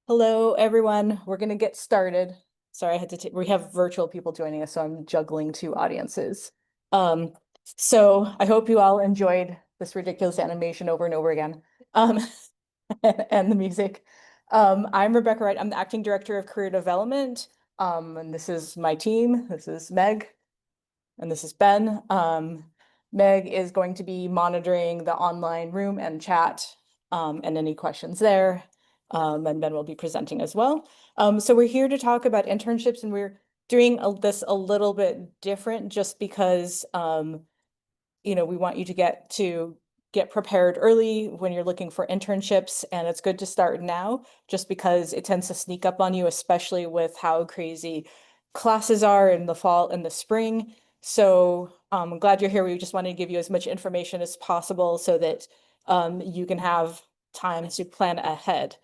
Hello, everyone. We're going to get started. Sorry, I had to take, we have virtual people joining us, so I'm juggling two audiences. Um, so I hope you all enjoyed this ridiculous animation over and over again. Um, and the music. I'm Rebecca Wright. I'm the acting director of career development. And this is my team. This is Meg, and this is Ben. Meg is going to be monitoring the online room and chat, and any questions there. And Ben will be presenting as well. So we're here to talk about internships, and we're doing this a little bit different just because we want you to get prepared early when you're looking for internships, and it's good to start now just because it tends to sneak up on you, especially with how crazy classes are in the fall and the spring. So I'm glad you're here. We just wanted to give you as much information as possible so that you can have time to plan ahead.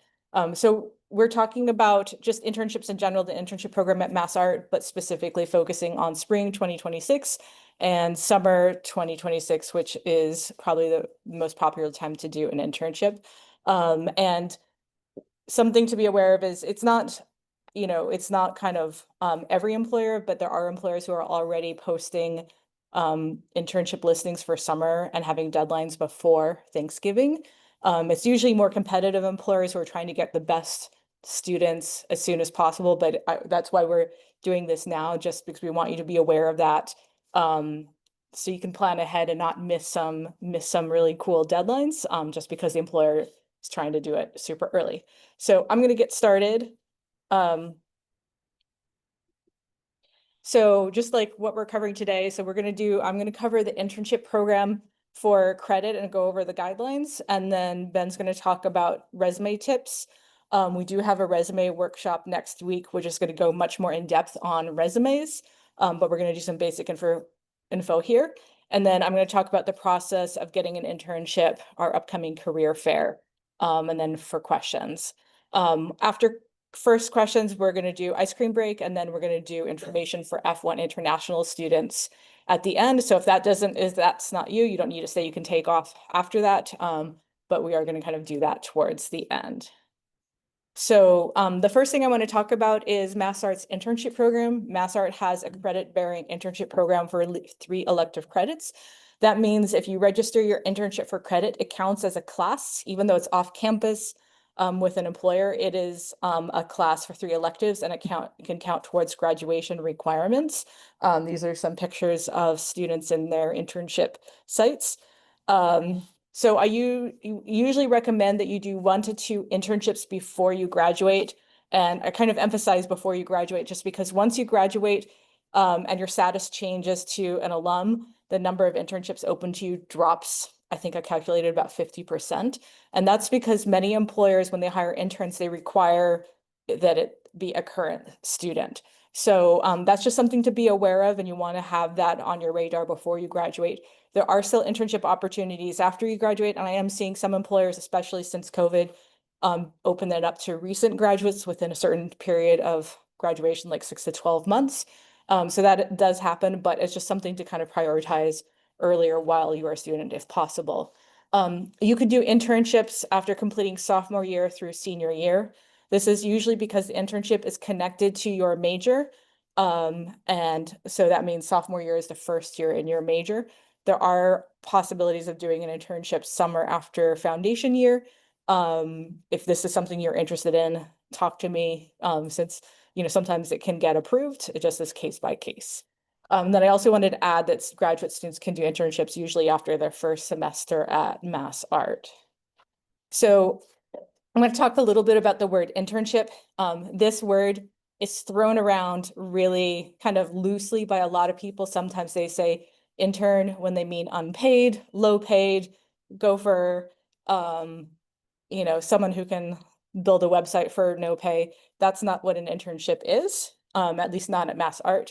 So we're talking about just internships in general, the internship program at MassArt, but specifically focusing on spring 2026 and summer 2026, which is probably the most popular time to do an internship. And something to be aware of is it's not kind of every employer, but there are employers who are already posting internship listings for summer and having deadlines before Thanksgiving. It's usually more competitive employers who are trying to get the best students as soon as possible, but that's why we're doing this now, just because we want you to be aware of that. So you can plan ahead and not miss some really cool deadlines, just because the employer is trying to do it super early. So I'm going to get started. So just like what we're covering today, so I'm going to cover the internship program for credit and go over the guidelines. And then Ben's going to talk about resume tips. We do have a resume workshop next week, which is going to go much more in depth on resumes. But we're going to do some basic info here. And then I'm going to talk about the process of getting an internship, our upcoming career fair, and then for questions. After first questions, we're going to do ice cream break, and then we're going to do information for F1 international students at the end. So if that's not you, you don't need to say, you can take off after that. But we are going to kind of do that towards the end. So the first thing I want to talk about is MassArt's internship program. MassArt has a credit-bearing internship program for 3 elective credits. That means if you register your internship for credit, it counts as a class, even though it's off campus with an employer. It is a class for 3 electives, and it can count towards graduation requirements. These are some pictures of students in their internship sites. So I usually recommend that you do 1 to 2 internships before you graduate. And I kind of emphasize before you graduate, just because once you graduate and your status changes to an alum, the number of internships open to you drops. I think I calculated about 50%. And that's because many employers, when they hire interns, they require that it be a current student. So that's just something to be aware of, and you want to have that on your radar before you graduate. There are still internship opportunities after you graduate, and I am seeing some employers, especially since COVID, open that up to recent graduates within a certain period of graduation, like 6 to 12 months. So that does happen, but it's just something to kind of prioritize earlier while you are a student if possible. You could do internships after completing sophomore year through senior year. This is usually because the internship is connected to your major. And so that means sophomore year is the first year in your major. There are possibilities of doing an internship summer after foundation year. If this is something you're interested in, talk to me, since sometimes it can get approved. It just is case by case. Then I also wanted to add that graduate students can do internships usually after their first semester at MassArt. So I'm going to talk a little bit about the word internship. This word is thrown around really kind of loosely by a lot of people. Sometimes they say intern when they mean unpaid, low paid, go for someone who can build a website for no pay. That's not what an internship is, at least not at MassArt.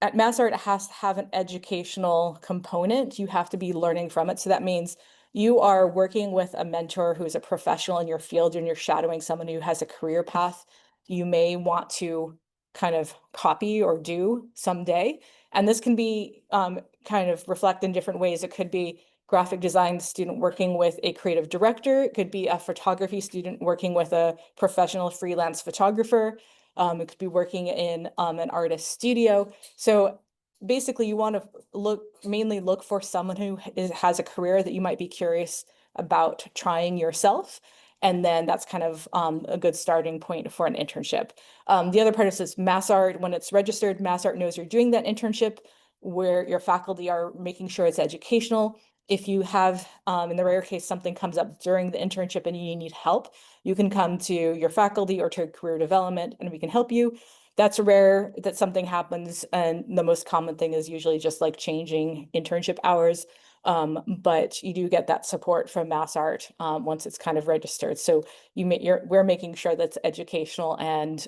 At MassArt, it has to have an educational component. You have to be learning from it. So that means you are working with a mentor who's a professional in your field, and you're shadowing someone who has a career path you may want to kind of copy or do someday. And this can be kind of reflect in different ways. It could be graphic design student working with a creative director. It could be a photography student working with a professional freelance photographer. It could be working in an artist studio. So basically you want to mainly look for someone who has a career that you might be curious about trying yourself. And then that's kind of a good starting point for an internship. The other part is this MassArt. When it's registered, MassArt knows you're doing that internship, where your faculty are making sure it's educational. If you have, in the rare case, something comes up during the internship and you need help, you can come to your faculty or to career development and we can help you. That's rare that something happens, and the most common thing is usually just like changing internship hours. But you do get that support from MassArt once it's kind of registered. So we're making sure that's educational and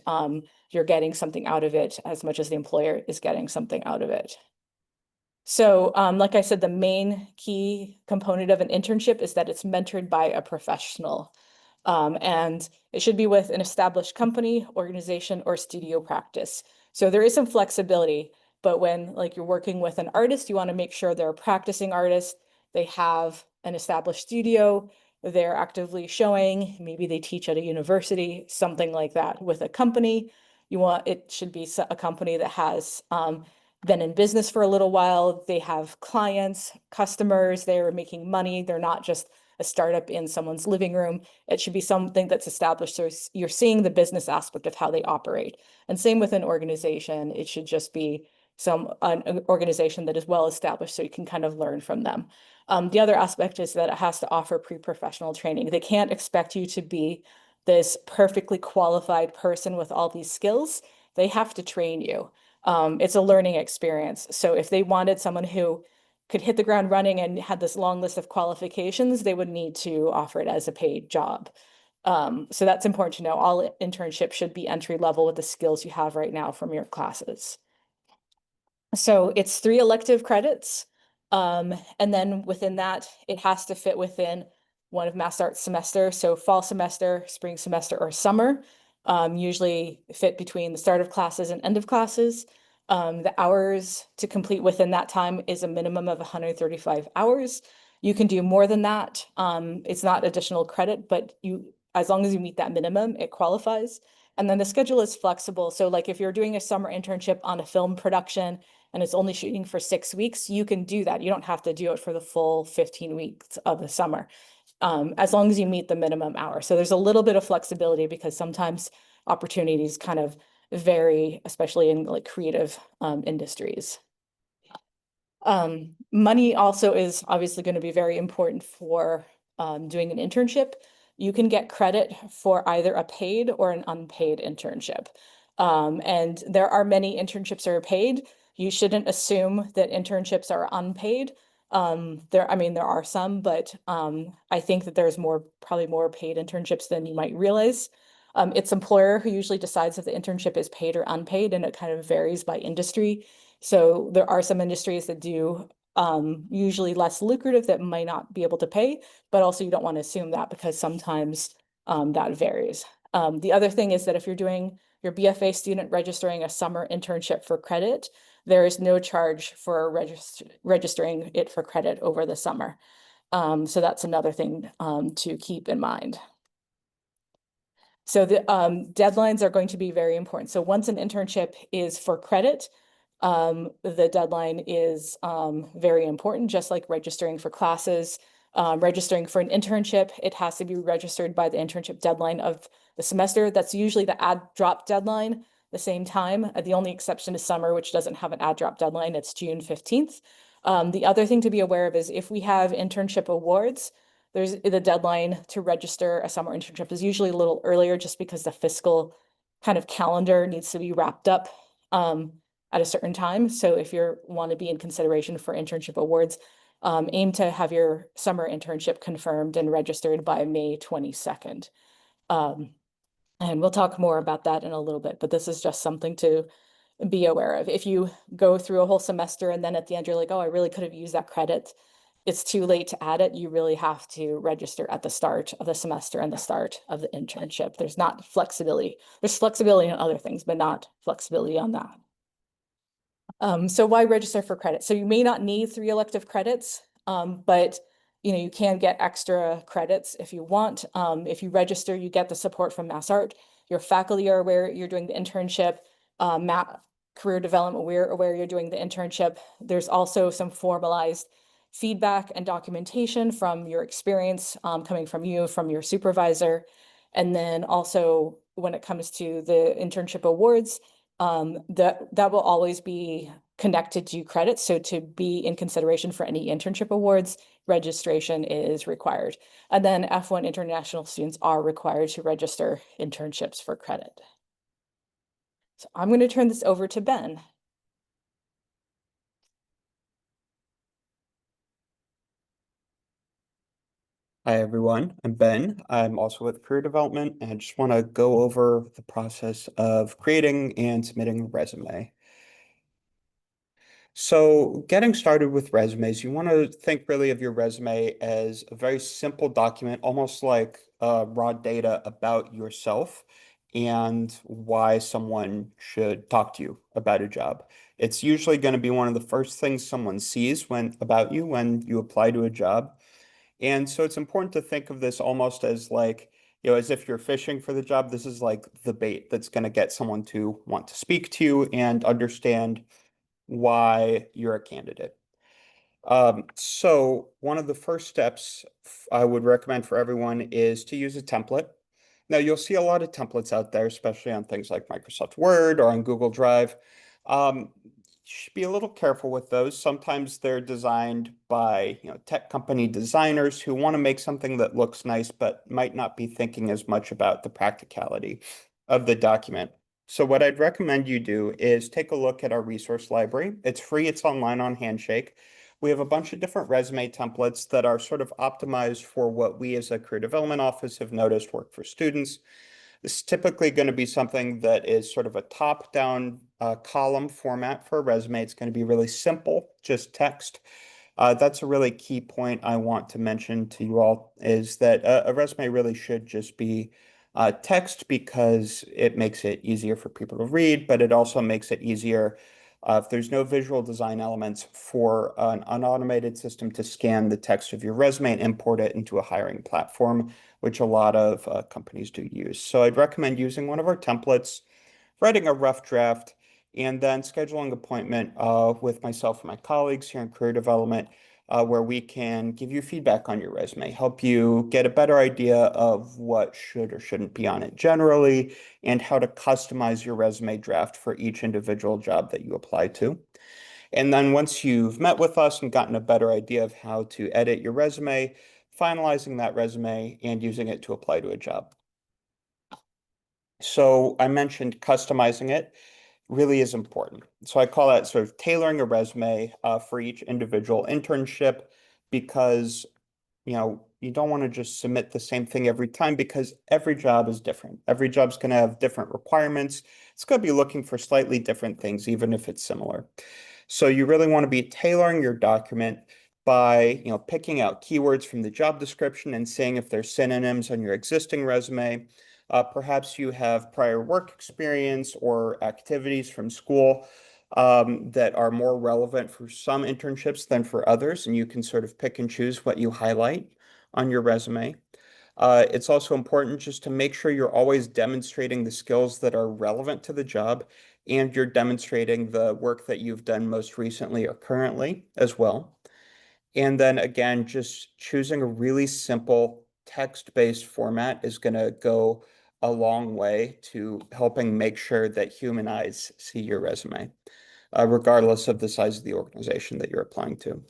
you're getting something out of it as much as the employer is getting something out of it. So like I said, the main key component of an internship is that it's mentored by a professional. And it should be with an established company, organization, or studio practice. So there is some flexibility, but when like you're working with an artist, you want to make sure they're a practicing artist, they have an established studio, they're actively showing, maybe they teach at a university, something like that. With a company, it should be a company that has been in business for a little while, they have clients, customers, they're making money, they're not just a startup in someone's living room. It should be something that's established. So you're seeing the business aspect of how they operate. And same with an organization, it should just be an organization that is well established so you can kind of learn from them. The other aspect is that it has to offer pre-professional training. They can't expect you to be this perfectly qualified person with all these skills. They have to train you. It's a learning experience. So if they wanted someone who could hit the ground running and had this long list of qualifications, they would need to offer it as a paid job. So that's important to know. All internships should be entry level with the skills you have right now from your classes. So it's 3 elective credits. And then within that, it has to fit within one of MassArt's semester. So fall semester, spring semester, or summer. Usually fit between the start of classes and end of classes. The hours to complete within that time is a minimum of 135 hours. You can do more than that. It's not additional credit, but as long as you meet that minimum, it qualifies. And then the schedule is flexible. So like if you're doing a summer internship on a film production and it's only shooting for 6 weeks, you can do that. You don't have to do it for the full 15 weeks of the summer, as long as you meet the minimum hour. So there's a little bit of flexibility because sometimes opportunities kind of vary, especially in like creative industries. Money also is obviously going to be very important for doing an internship. You can get credit for either a paid or an unpaid internship. And there are many internships that are paid. You shouldn't assume that internships are unpaid. There are some, but I think that there's probably more paid internships than you might realize. It's employer who usually decides if the internship is paid or unpaid, and it kind of varies by industry. So there are some industries that do usually less lucrative that might not be able to pay, but also you don't want to assume that because sometimes that varies. The other thing is that if you're doing your BFA student registering a summer internship for credit, there is no charge for registering it for credit over the summer. So that's another thing to keep in mind. So the deadlines are going to be very important. So once an internship is for credit, the deadline is very important, just like registering for classes. Registering for an internship, it has to be registered by the internship deadline of the semester. That's usually the add drop deadline, the same time. The only exception is summer, which doesn't have an add drop deadline. It's June 15th. The other thing to be aware of is if we have internship awards, there's the deadline to register a summer internship is usually a little earlier just because the fiscal kind of calendar needs to be wrapped up at a certain time. So if you want to be in consideration for internship awards, aim to have your summer internship confirmed and registered by May 22nd. And we'll talk more about that in a little bit, but this is just something to be aware of. If you go through a whole semester and then at the end you're like, oh, I really could have used that credit, it's too late to add it. You really have to register at the start of the semester and the start of the internship. There's not flexibility. There's flexibility on other things, but not flexibility on that. So why register for credit? So you may not need 3 elective credits. But you can get extra credits if you want. If you register, you get the support from MassArt. Your faculty are aware you're doing the internship. Career development, we're aware you're doing the internship. There's also some formalized feedback and documentation from your experience, coming from you, from your supervisor. And then also when it comes to the internship awards, that will always be connected to credits. So to be in consideration for any internship awards, registration is required. And then F1 international students are required to register internships for credit. So I'm going to turn this over to Ben. Hi, everyone. I'm Ben. I'm also with Career Development, and I just want to go over the process of creating and submitting a resume. So, getting started with resumes, you want to think really of your resume as a very simple document, almost like raw data about yourself and why someone should talk to you about a job. It's usually going to be one of the first things someone sees about you when you apply to a job. And so it's important to think of this almost as like, as if you're fishing for the job. This is like the bait that's going to get someone to want to speak to you and understand why you're a candidate. So one of the first steps I would recommend for everyone is to use a template. Now, you'll see a lot of templates out there, especially on things like Microsoft Word or on Google Drive. You should be a little careful with those. Sometimes they're designed by, tech company designers who want to make something that looks nice, but might not be thinking as much about the practicality of the document. So what I'd recommend you do is take a look at our resource library. It's free, it's online on Handshake. We have a bunch of different resume templates that are sort of optimized for what we as a career development office have noticed work for students. This is typically going to be something that is sort of a top-down column format for a resume. It's going to be really simple, just text. That's a really key point I want to mention to you all is that a resume really should just be text because it makes it easier for people to read, but it also makes it easier if there's no visual design elements for an unautomated system to scan the text of your resume and import it into a hiring platform, which a lot of companies do use. So I'd recommend using one of our templates, writing a rough draft, and then scheduling an appointment with myself and my colleagues here in career development where we can give you feedback on your resume, help you get a better idea of what should or shouldn't be on it generally, and how to customize your resume draft for each individual job that you apply to. And then once you've met with us and gotten a better idea of how to edit your resume, finalizing that resume and using it to apply to a job. So I mentioned customizing it really is important. So I call that sort of tailoring a resume for each individual internship because you don't want to just submit the same thing every time because every job is different. Every job's going to have different requirements. It's going to be looking for slightly different things, even if it's similar. So you really want to be tailoring your document by, picking out keywords from the job description and seeing if there's synonyms on your existing resume. Perhaps you have prior work experience or activities from school that are more relevant for some internships than for others, and you can sort of pick and choose what you highlight on your resume. It's also important just to make sure you're always demonstrating the skills that are relevant to the job and you're demonstrating the work that you've done most recently or currently as well. And then again, just choosing a really simple text-based format is going to go a long way to helping make sure that human eyes see your resume, regardless of the size of the organization that you're applying to.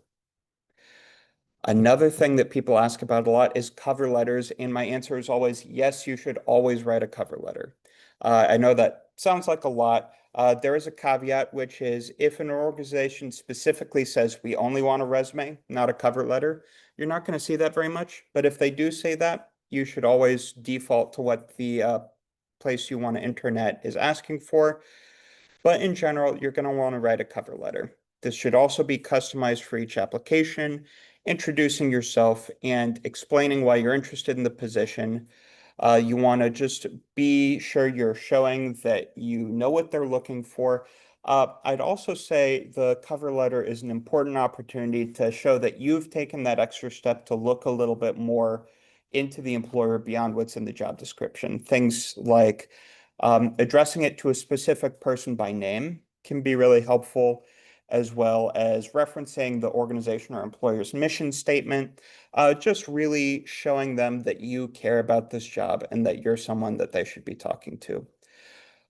Another thing that people ask about a lot is cover letters, and my answer is always yes, you should always write a cover letter. I know that sounds like a lot. There is a caveat, which is if an organization specifically says we only want a resume, not a cover letter, you're not going to see that very much. But if they do say that, you should always default to what the place you want to internet is asking for. But in general, you're going to want to write a cover letter. This should also be customized for each application, introducing yourself and explaining why you're interested in the position. You want to just be sure you're showing that you know what they're looking for. I'd also say the cover letter is an important opportunity to show that you've taken that extra step to look a little bit more into the employer beyond what's in the job description. Things like addressing it to a specific person by name can be really helpful, as well as referencing the organization or employer's mission statement, just really showing them that you care about this job and that you're someone that they should be talking to.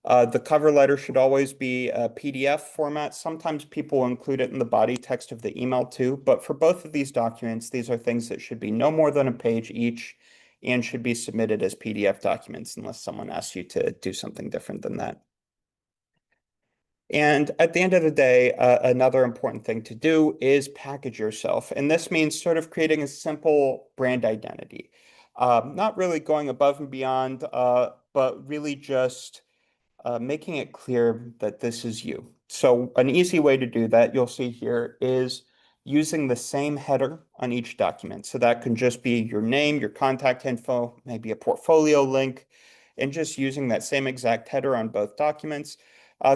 The cover letter should always be a PDF format. Sometimes people include it in the body text of the email too, but for both of these documents, these are things that should be no more than a page each and should be submitted as PDF documents unless someone asks you to do something different than that. And at the end of the day, another important thing to do is package yourself. And this means sort of creating a simple brand identity. Not really going above and beyond, but really just making it clear that this is you. So an easy way to do that, you'll see here, is using the same header on each document. So that can just be your name, your contact info, maybe a portfolio link, and just using that same exact header on both documents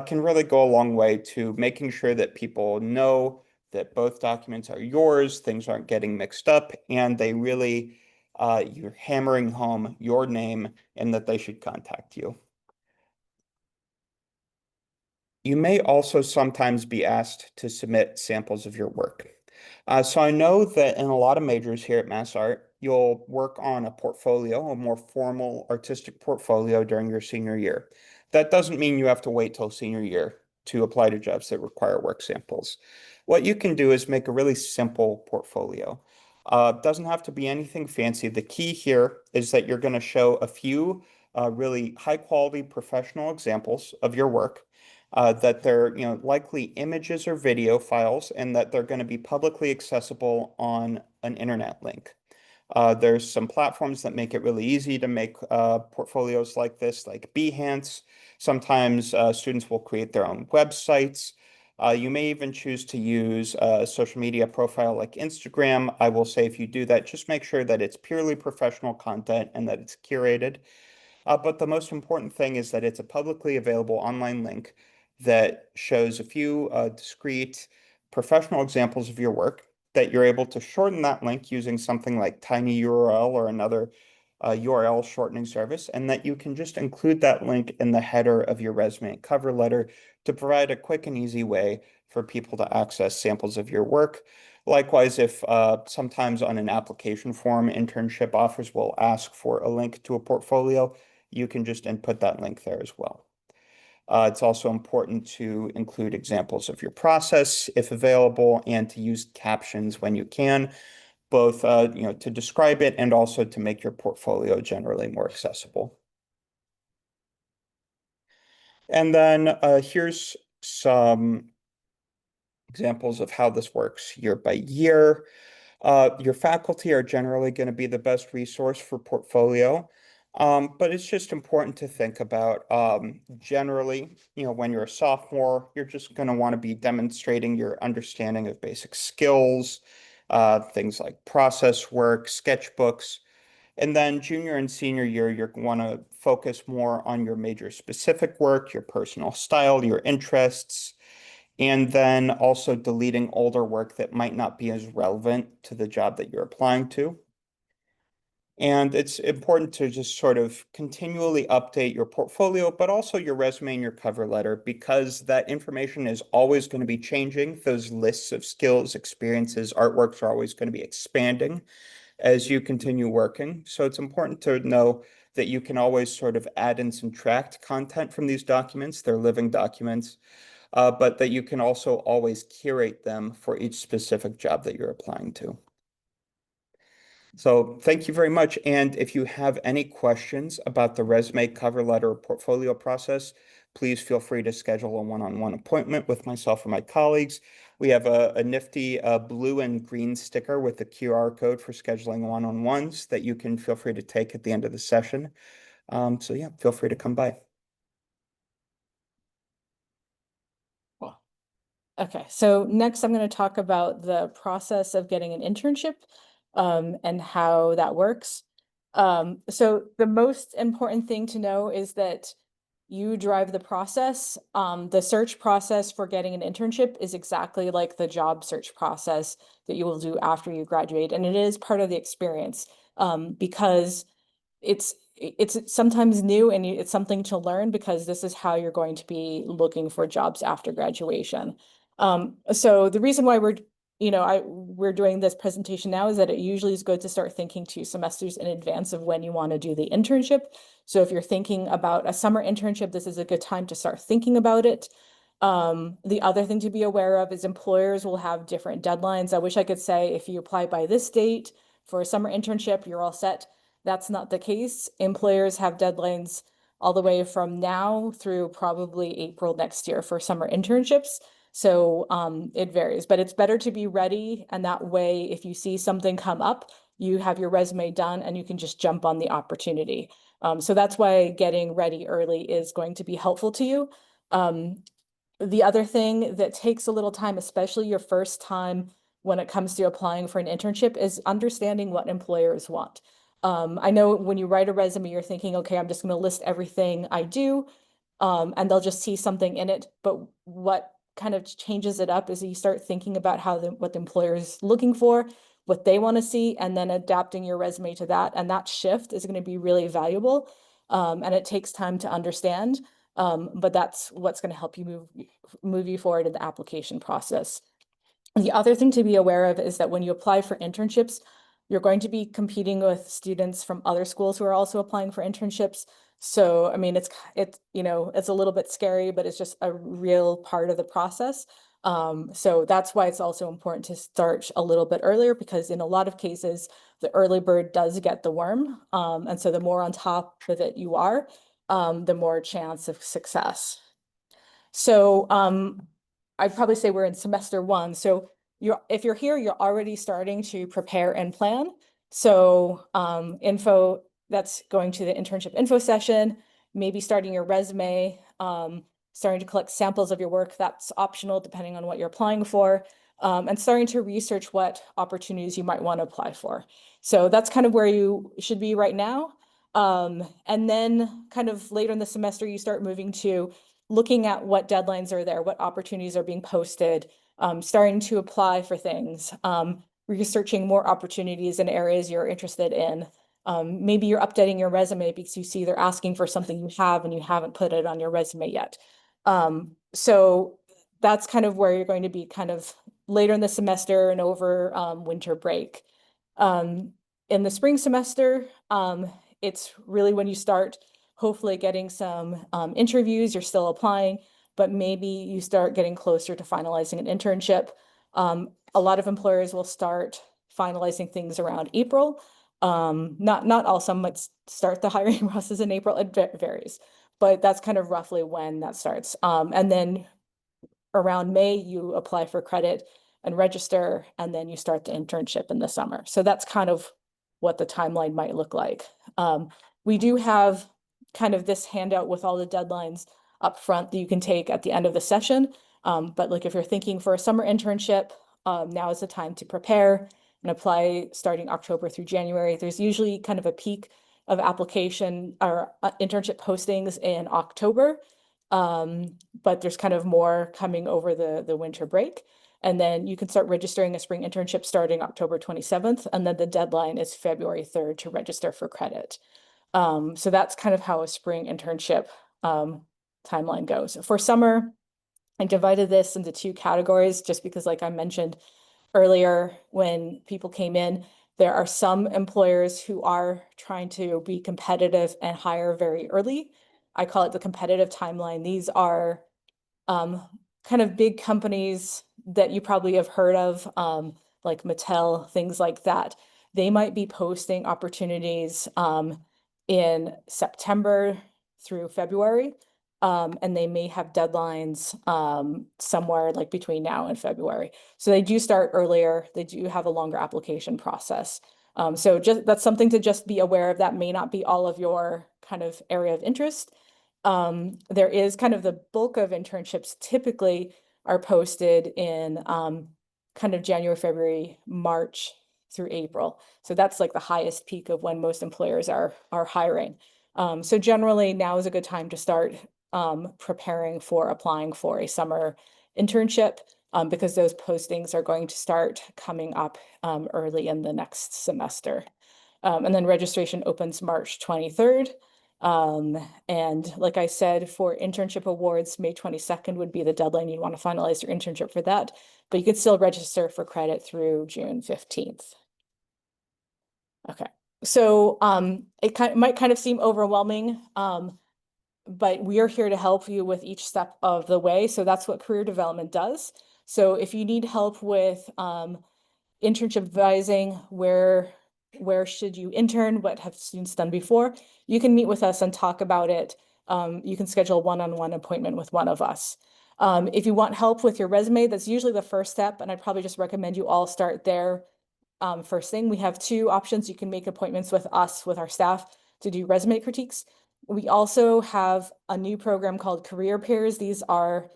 can really go a long way to making sure that people know that both documents are yours, things aren't getting mixed up, and they really, you're hammering home your name and that they should contact you. You may also sometimes be asked to submit samples of your work. So I know that in a lot of majors here at MassArt, you'll work on a portfolio, a more formal artistic portfolio during your senior year. That doesn't mean you have to wait till senior year to apply to jobs that require work samples. What you can do is make a really simple portfolio. Doesn't have to be anything fancy. The key here is that you're going to show a few really high quality professional examples of your work, that they're, likely images or video files, and that they're going to be publicly accessible on an internet link. There's some platforms that make it really easy to make portfolios like this, like Behance. Sometimes students will create their own websites. You may even choose to use a social media profile like Instagram. I will say if you do that, just make sure that it's purely professional content and that it's curated. But the most important thing is that it's a publicly available online link that shows a few discrete professional examples of your work, that you're able to shorten that link using something like TinyURL or another URL shortening service, and that you can just include that link in the header of your resume and cover letter to provide a quick and easy way for people to access samples of your work. Likewise, if sometimes on an application form, internship offers will ask for a link to a portfolio, you can just input that link there as well. It's also important to include examples of your process if available and to use captions when you can, both to describe it and also to make your portfolio generally more accessible. And then here's some examples of how this works year by year. Your faculty are generally going to be the best resource for portfolio. But it's just important to think about generally, when you're a sophomore, you're just going to want to be demonstrating your understanding of basic skills, things like process work, sketchbooks. And then junior and senior year, you're want to focus more on your major specific work, your personal style, your interests, and then also deleting older work that might not be as relevant to the job that you're applying to. And it's important to just sort of continually update your portfolio, but also your resume and your cover letter, because that information is always going to be changing. Those lists of skills, experiences, artworks are always going to be expanding as you continue working. So it's important to know that you can always sort of add and subtract content from these documents. They're living documents, but that you can also always curate them for each specific job that you're applying to. So thank you very much. And if you have any questions about the resume, cover letter, or portfolio process, please feel free to schedule a one-on-one appointment with myself or my colleagues. We have a nifty blue and green sticker with a QR code for scheduling one-on-ones that you can feel free to take at the end of the session. So yeah, feel free to come by. Okay, so next I'm going to talk about the process of getting an internship and how that works. So the most important thing to know is that you drive the process. The search process for getting an internship is exactly like the job search process that you will do after you graduate. And it is part of the experience, because it's sometimes new and it's something to learn, because this is how you're going to be looking for jobs after graduation. So the reason why we're doing this presentation now is that it usually is good to start thinking 2 semesters in advance of when you want to do the internship. So if you're thinking about a summer internship, this is a good time to start thinking about it. The other thing to be aware of is employers will have different deadlines. I wish I could say if you apply by this date for a summer internship, you're all set. That's not the case. Employers have deadlines all the way from now through probably April next year for summer internships. So it varies, but it's better to be ready. And that way, if you see something come up, you have your resume done and you can just jump on the opportunity. So that's why getting ready early is going to be helpful to you. The other thing that takes a little time, especially your first time when it comes to applying for an internship, is understanding what employers want. I know when you write a resume, you're thinking, okay, I'm just going to list everything I do, and they'll just see something in it. But what kind of changes it up is you start thinking about what the employer is looking for, what they want to see, and then adapting your resume to that. And that shift is going to be really valuable. And it takes time to understand, but that's what's going to help you move you forward in the application process. The other thing to be aware of is that when you apply for internships, you're going to be competing with students from other schools who are also applying for internships. So, I mean, it's a little bit scary, but it's just a real part of the process. So that's why it's also important to start a little bit earlier, because in a lot of cases, the early bird does get the worm. And so the more on top of it you are, the more chance of success. So I'd probably say we're in semester 1. So if you're here, you're already starting to prepare and plan. So info, that's going to the internship info session, maybe starting your resume, starting to collect samples of your work. That's optional depending on what you're applying for, and starting to research what opportunities you might want to apply for. So that's kind of where you should be right now. And then kind of later in the semester, you start moving to looking at what deadlines are there, what opportunities are being posted, starting to apply for things, researching more opportunities in areas you're interested in. Maybe you're updating your resume because you see they're asking for something you have and you haven't put it on your resume yet. So that's kind of where you're going to be kind of later in the semester and over winter break. In the spring semester, it's really when you start hopefully getting some interviews. You're still applying, but maybe you start getting closer to finalizing an internship. A lot of employers will start finalizing things around April. Not all, some might start the hiring process in April. It varies, but that's kind of roughly when that starts. And then around May, you apply for credit and register, and then you start the internship in the summer. So that's kind of what the timeline might look like. We do have kind of this handout with all the deadlines up front that you can take at the end of the session. But like if you're thinking for a summer internship, now is the time to prepare and apply starting October through January. There's usually kind of a peak of application or internship postings in October. But there's kind of more coming over the winter break. And then you can start registering a spring internship starting October 27th. And then the deadline is February 3rd to register for credit. So that's kind of how a spring internship timeline goes. For summer, I divided this into 2 categories just because, like I mentioned earlier, when people came in, there are some employers who are trying to be competitive and hire very early. I call it the competitive timeline. These are kind of big companies that you probably have heard of, like Mattel, things like that. They might be posting opportunities in September through February, and they may have deadlines somewhere like between now and February. So they do start earlier. They do have a longer application process. So that's something to just be aware of. That may not be all of your kind of area of interest. There is kind of the bulk of internships typically are posted in kind of January, February, March through April. So that's like the highest peak of when most employers are hiring. So generally now is a good time to start preparing for applying for a summer internship, because those postings are going to start coming up early in the next semester. And then registration opens March 23rd. And like I said, for internship awards, May 22nd would be the deadline. You'd want to finalize your internship for that, but you could still register for credit through June 15th. Okay, so it might kind of seem overwhelming, but we are here to help you with each step of the way. So that's what career development does. So if you need help with internship advising, where should you intern, what have students done before, you can meet with us and talk about it. You can schedule a one-on-one appointment with one of us. If you want help with your resume, that's usually the first step, and I'd probably just recommend you all start there. First thing, we have two options. You can make appointments with us, with our staff, to do resume critiques. We also have a new program called Career Pairs. These are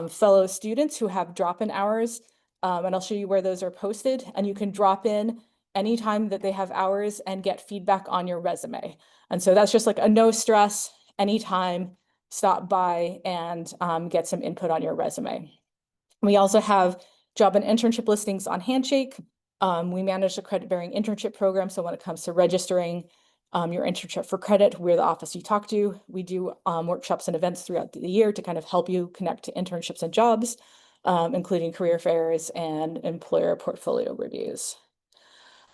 fellow students who have drop-in hours, and I'll show you where those are posted, and you can drop in anytime that they have hours and get feedback on your resume. And so that's just like a no stress, anytime, stop by and get some input on your resume. We also have job and internship listings on Handshake. We manage the credit-bearing internship program. So when it comes to registering your internship for credit, we're the office you talk to. We do workshops and events throughout the year to kind of help you connect to internships and jobs, including career fairs and employer portfolio reviews.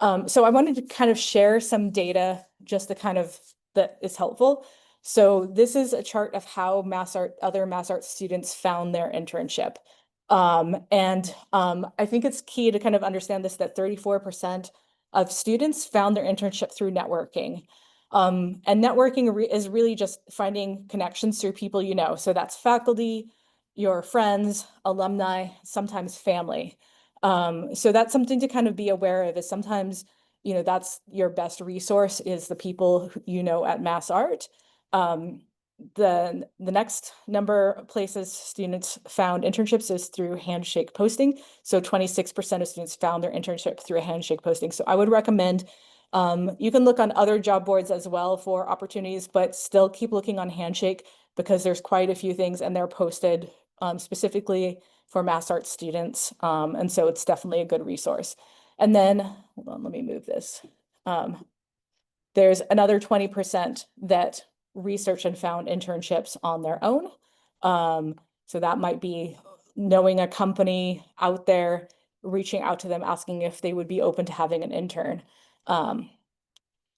So I wanted to kind of share some data just to kind of that is helpful. So this is a chart of how other Mass Art students found their internship. I think it's key to kind of understand this, that 34% of students found their internship through networking. And networking is really just finding connections through people you know. So that's faculty, your friends, alumni, sometimes family. So that's something to kind of be aware of, is sometimes, that's your best resource, is the people you know at Mass Art. The next number of places students found internships is through Handshake posting. So 26% of students found their internship through a Handshake posting. So I would recommend, you can look on other job boards as well for opportunities, but still keep looking on Handshake, because there's quite a few things and they're posted specifically for Mass Art students. And so it's definitely a good resource. And then, hold on, let me move this. There's another 20% that researched and found internships on their own. So that might be knowing a company out there, reaching out to them, asking if they would be open to having an intern.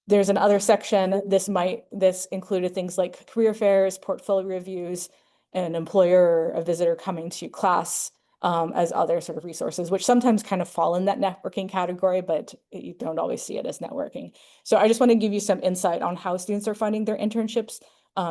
There's another section, this included things like career fairs, portfolio reviews, an employer or a visitor coming to class, as other sort of resources, which sometimes kind of fall in that networking category, but you don't always see it as networking. So I just want to give you some insight on how students are finding their internships,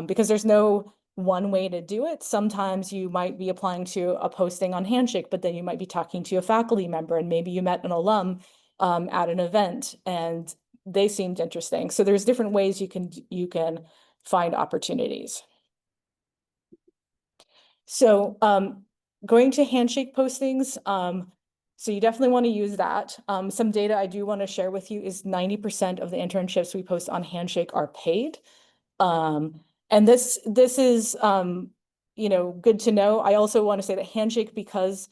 because there's no one way to do it. Sometimes you might be applying to a posting on Handshake, but then you might be talking to a faculty member, and maybe you met an alum at an event and they seemed interesting. So there's different ways you can find opportunities. So going to Handshake postings, so you definitely want to use that. Some data I do want to share with you is 90% of the internships we post on Handshake are paid. And this is good to know. I also want to say that Handshake, because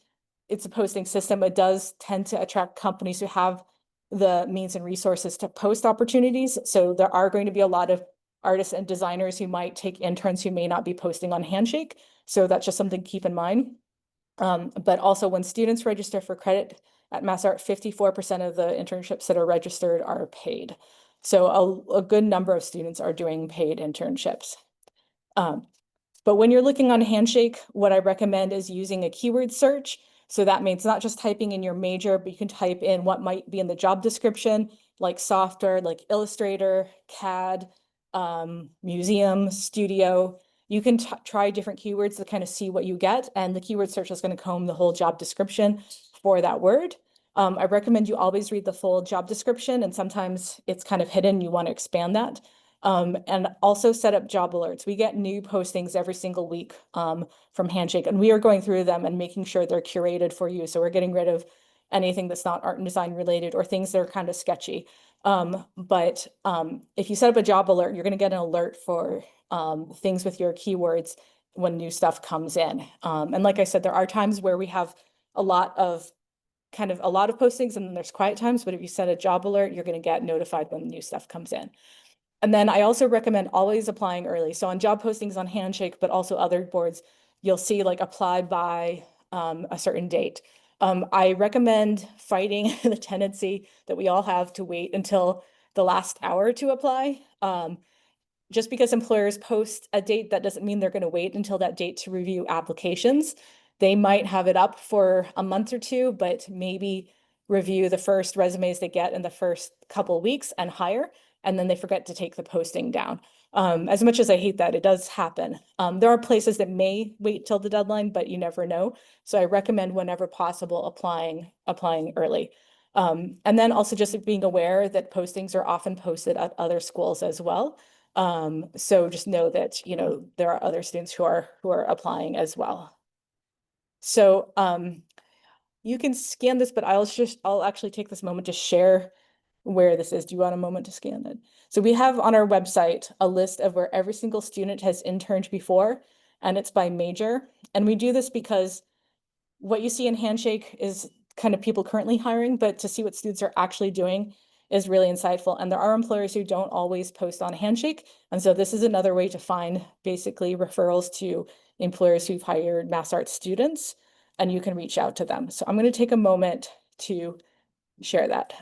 it's a posting system, it does tend to attract companies who have the means and resources to post opportunities. So there are going to be a lot of artists and designers who might take interns who may not be posting on Handshake. So that's just something to keep in mind. But also, when students register for credit at Mass Art, 54% of the internships that are registered are paid. So a good number of students are doing paid internships. But when you're looking on Handshake, what I recommend is using a keyword search. So that means not just typing in your major, but you can type in what might be in the job description, like software, like Illustrator, CAD, museum, studio. You can try different keywords to kind of see what you get, and the keyword search is going to comb the whole job description for that word. I recommend you always read the full job description, and sometimes it's kind of hidden. You want to expand that. And also set up job alerts. We get new postings every single week from Handshake, and we are going through them and making sure they're curated for you. So we're getting rid of anything that's not art and design related or things that are kind of sketchy. But if you set up a job alert, you're going to get an alert for things with your keywords new stuff comes in. And like I said, there are times where we have a lot of postings and then there's quiet times, but if you set a job alert, you're going to get notified when new stuff comes in. And then I also recommend always applying early. So on job postings on Handshake, but also other boards, you'll see like apply by a certain date. I recommend fighting the tendency that we all have to wait until the last hour to apply. Just because employers post a date, that doesn't mean they're going to wait until that date to review applications. They might have it up for a month or two, but maybe review the first resumes they get in the first couple weeks and hire, and then they forget to take the posting down. As much as I hate that, it does happen. There are places that may wait till the deadline, but you never know. So I recommend whenever possible applying early. And then also just being aware that postings are often posted at other schools as well. So just know that, you know, there are other students who are applying as well. So you can scan this, but I'll actually take this moment to share where this is. Do you want a moment to scan it? So we have on our website a list of where every single student has interned before, and it's by major. And we do this because what you see in Handshake is kind of people currently hiring, but to see what students are actually doing is really insightful. And there are employers who don't always post on Handshake. And so this is another way to find basically referrals to employers who've hired Mass Arts students, and you can reach out to them. So I'm going to take a moment to share that.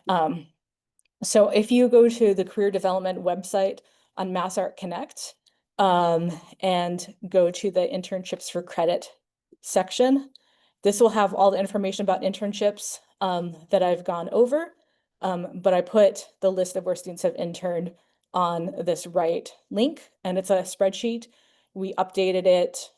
So if you go to the career development website on Mass Art Connect and go to the Internships for Credit section, this will have all the information about internships that I've gone over, but I put the list of where students have interned on this right link, and it's a spreadsheet. We updated it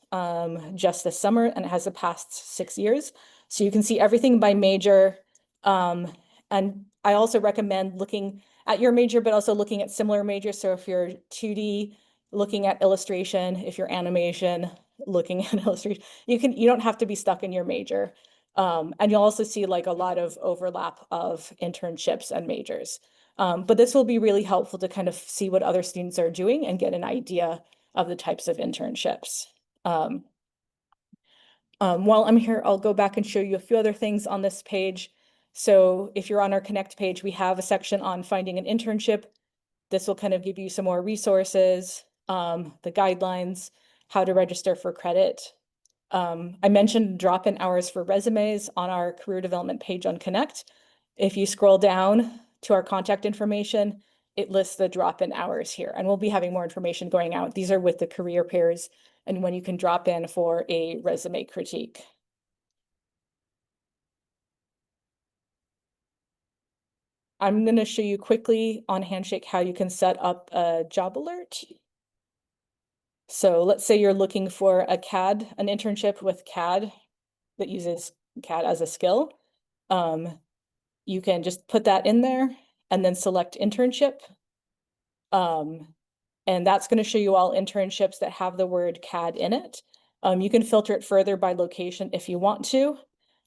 just this summer, and it has the past 6 years. So you can see everything by major. And I also recommend looking at your major, but also looking at similar majors. So if you're 2D, looking at illustration, if you're animation, looking at illustration, you don't have to be stuck in your major. And you'll also see like a lot of overlap of internships and majors. But this will be really helpful to kind of see what other students are doing and get an idea of the types of internships. While I'm here, I'll go back and show you a few other things on this page. So if you're on our Connect page, we have a section on finding an internship. This will kind of give you some more resources, the guidelines, how to register for credit. I mentioned drop-in hours for resumes on our career development page on Connect. If you scroll down to our contact information, it lists the drop-in hours here, and we'll be having more information going out. These are with the career pairs and when you can drop in for a resume critique. I'm going to show you quickly on Handshake how you can set up a job alert. So let's say you're looking for an internship with CAD that uses CAD as a skill. You can just put that in there and then select internship. And that's going to show you all internships that have the word CAD in it. You can filter it further by location if you want to.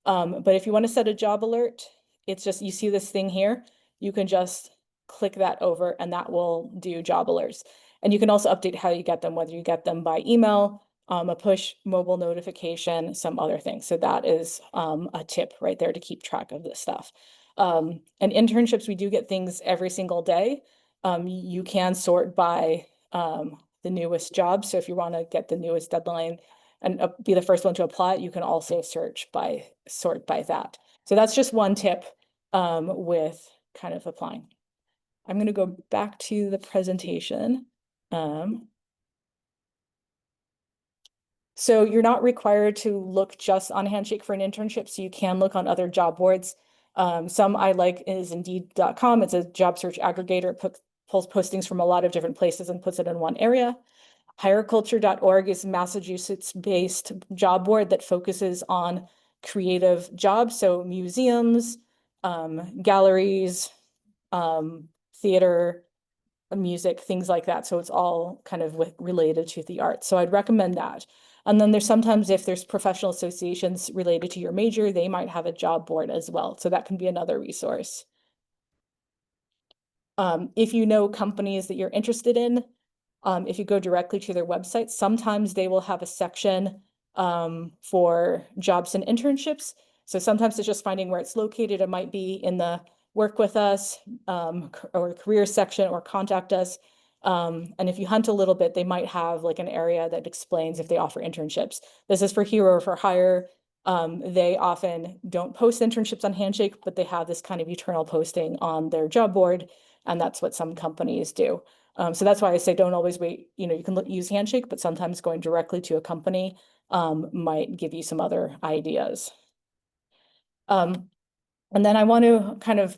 But if you want to set a job alert, it's just, you see this thing here, you can just click that over and that will do job alerts. And you can also update how you get them, whether you get them by email, a push mobile notification, some other things. So that is a tip right there to keep track of this stuff. And internships, we do get things every single day. You can sort by the newest job. So if you want to get the newest deadline and be the first one to apply, you can also sort by that. So that's just one tip with kind of applying. I'm going to go back to the presentation. So you're not required to look just on Handshake for an internship, so you can look on other job boards. Some I like is Indeed.com. It's a job search aggregator. It pulls postings from a lot of different places and puts it in one area. Hireculture.org is a Massachusetts-based job board that focuses on creative jobs, so museums, galleries, theater, music, things like that. So it's all kind of related to the arts. So I'd recommend that. And then there's sometimes if there's professional associations related to your major, they might have a job board as well. So that can be another resource. If you know companies that you're interested in, If you go directly to their website, sometimes they will have a section for jobs and internships. So sometimes it's just finding where it's located. It might be in the work with us or career section or contact us. And if you hunt a little bit, they might have like an area that explains if they offer internships. This is for hero or for hire. They often don't post internships on Handshake, but they have this kind of eternal posting on their job board. And that's what some companies do. So that's why I say don't always wait. You know, you can use Handshake, but sometimes going directly to a company might give you some other ideas. And then I want to kind of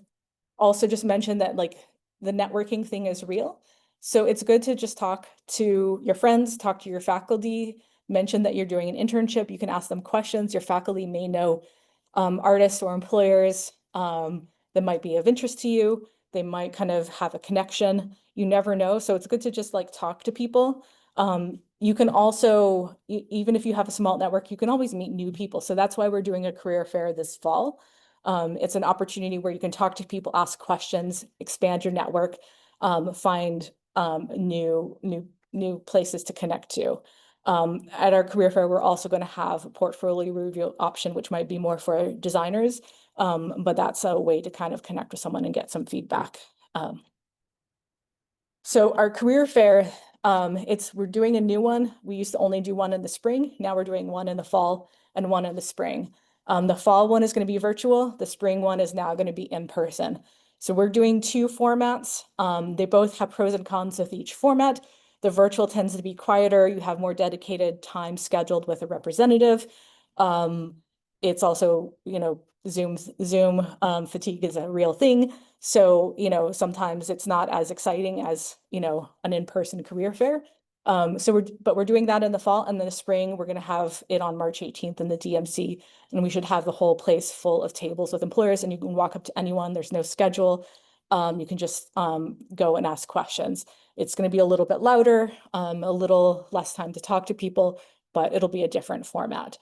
also just mention that like the networking thing is real. So it's good to just talk to your friends, talk to your faculty, mention that you're doing an internship. You can ask them questions. Your faculty may know artists or employers that might be of interest to you. They might kind of have a connection. You never know. So it's good to just like talk to people. You can also, even if you have a small network, you can always meet new people. So that's why we're doing a career fair this fall. It's an opportunity where you can talk to people, ask questions, expand your network, find new places to connect to. At our career fair, we're also going to have a portfolio review option, which might be more for designers, but that's a way to kind of connect with someone and get some feedback. So our career fair, we're doing a new one. We used to only do one in the spring. Now we're doing one in the fall and one in the spring. The fall one is going to be virtual. The spring one is now going to be in person. So we're doing two formats. They both have pros and cons with each format. The virtual tends to be quieter. You have more dedicated time scheduled with a representative. It's also, you know, Zoom fatigue is a real thing. So, you know, sometimes it's not as exciting as, you know, an in-person career fair. But we're doing that in the fall, and then the spring, we're going to have it on March 18th in the DMC, and we should have the whole place full of tables with employers, and you can walk up to anyone. There's no schedule. You can just go and ask questions. It's going to be a little bit louder, a little less time to talk to people, but it'll be a different format.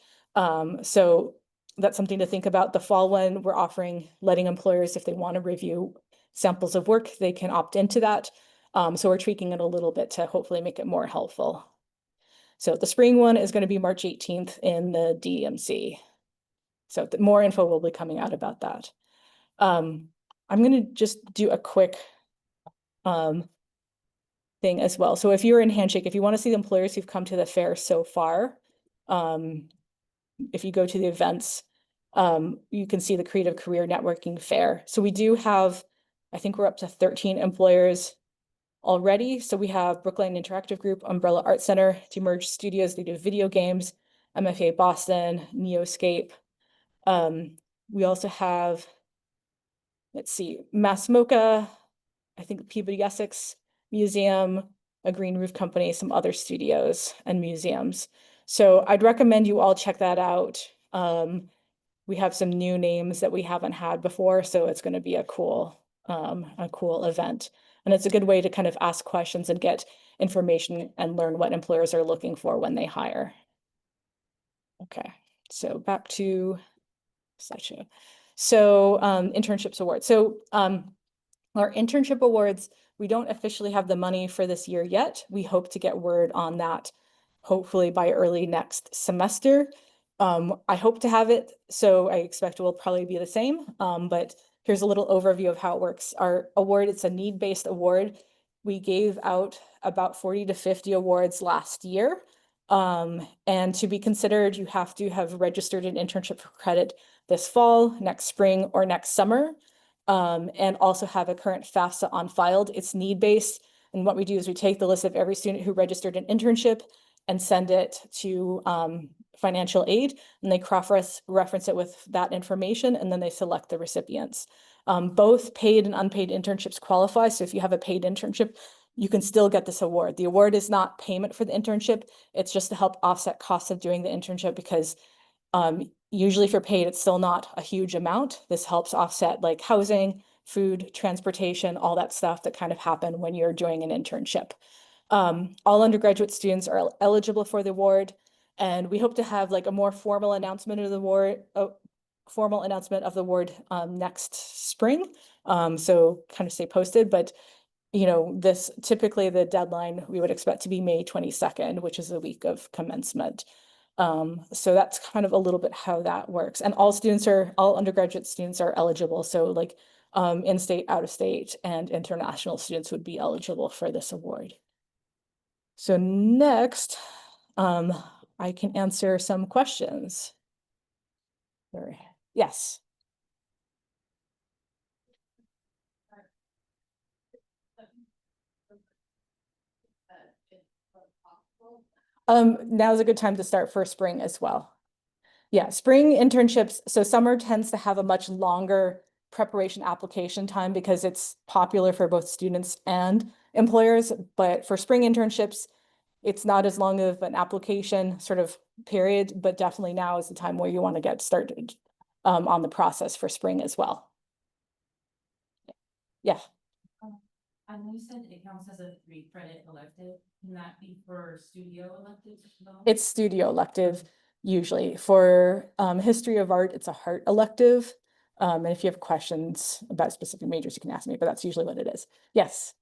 So that's something to think about. The fall one, we're offering letting employers, if they want to review samples of work, they can opt into that. So we're tweaking it a little bit to hopefully make it more helpful. So the spring one is going to be March 18th in the DMC. So more info will be coming out about that. I'm going to just do a quick thing as well. So if you're in Handshake, if you want to see the employers who've come to the fair so far, if you go to the events, you can see the Creative Career Networking Fair. So we do have, I think we're up to 13 employers already. So we have Brookline Interactive Group, Umbrella Art Center, Demerge Studios, they do video games, MFA Boston, Neoscape. We also have, let's see, Mass Mocha, I think Peabody Essex Museum, a Green Roof Company, some other studios and museums. So I'd recommend you all check that out. We have some new names that we haven't had before, so it's going to be a cool event. And it's a good way to kind of ask questions and get information and learn what employers are looking for when they hire. Okay, so back to slideshow. So internships awards. So our internship awards, we don't officially have the money for this year yet. We hope to get word on that hopefully by early next semester. I hope to have it, so I expect it will probably be the same, but here's a little overview of how it works. Our award, it's a need-based award. We gave out about 40 to 50 awards last year. And to be considered, you have to have registered an internship for credit this fall, next spring, or next summer, and also have a current FAFSA on file. It's need-based, and what we do is we take the list of every student who registered an internship and send it to financial aid, and they cross-reference it with that information, and then they select the recipients. Both paid and unpaid internships qualify, so if you have a paid internship, you can still get this award. The award is not payment for the internship, it's just to help offset costs of doing the internship, because usually if you're paid, it's still not a huge amount. This helps offset like housing, food, transportation, all that stuff that kind of happen when you're doing an internship. All undergraduate students are eligible for the award, and we hope to have like a more formal announcement of the award, next spring. So kind of stay posted, but this typically the deadline we would expect to be May 22nd, which is the week of commencement. So that's kind of a little bit how that works. And all undergraduate students are eligible. So like in-state, out-of-state, and international students would be eligible for this award. So next, I can answer some questions. Yes. Now's a good time to start for spring as well. Yeah, spring internships. So summer tends to have a much longer preparation application time because it's popular for both students and employers. But for spring internships, it's not as long of an application sort of period, but definitely now is the time where you want to get started on the process for spring as well. Yeah. I know you said it counts as a 3-credit elective. Can that be for studio electives as well? It's studio elective usually. For history of art, it's a heart elective. And if you have questions about specific majors, you can ask me, but that's usually what it is. Yes.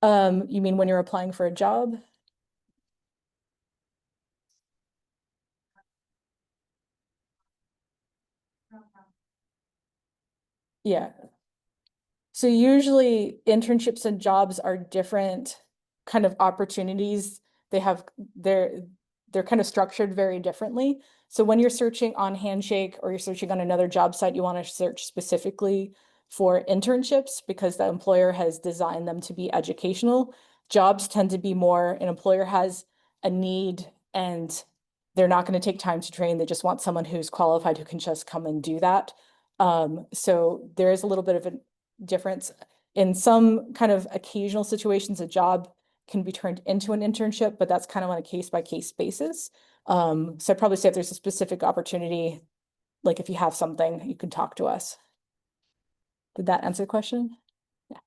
You mean when you're applying for a job? Yeah. So usually internships and jobs are different kind of opportunities. They're kind of structured very differently. So when you're searching on Handshake or you're searching on another job site, you want to search specifically for internships because the employer has designed them to be educational. Jobs tend to be more, an employer has a need and they're not going to take time to train. They just want someone who's qualified who can just come and do that. So there is a little bit of a difference. In some kind of occasional situations, a job can be turned into an internship, but that's kind of on a case-by-case basis. So I'd probably say if there's a specific opportunity, like if you have something, you can talk to us. Did that answer the question? Yeah.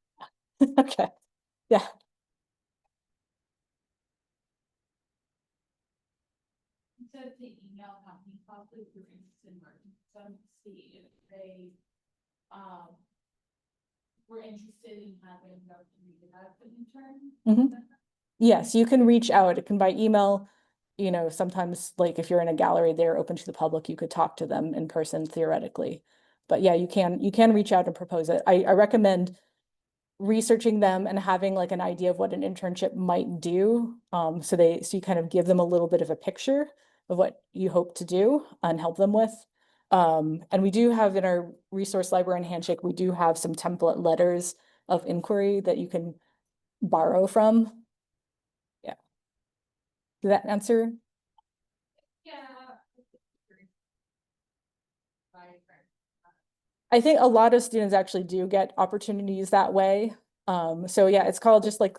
Okay. Yeah. You said the email company probably were interested in working with them to see if they were interested in having them as an intern. Yes, you can reach out. It can by email. Sometimes like if you're in a gallery, they're open to the public, you could talk to them in person theoretically. But yeah, you can reach out and propose it. I recommend researching them and having like an idea of what an internship might do. So you kind of give them a little bit of a picture of what you hope to do and help them with. And we do have in our resource library and Handshake, we do have some template letters of inquiry that you can borrow from. Yeah. Did that answer? Yeah. I think a lot of students actually do get opportunities that way. So yeah, it's called just like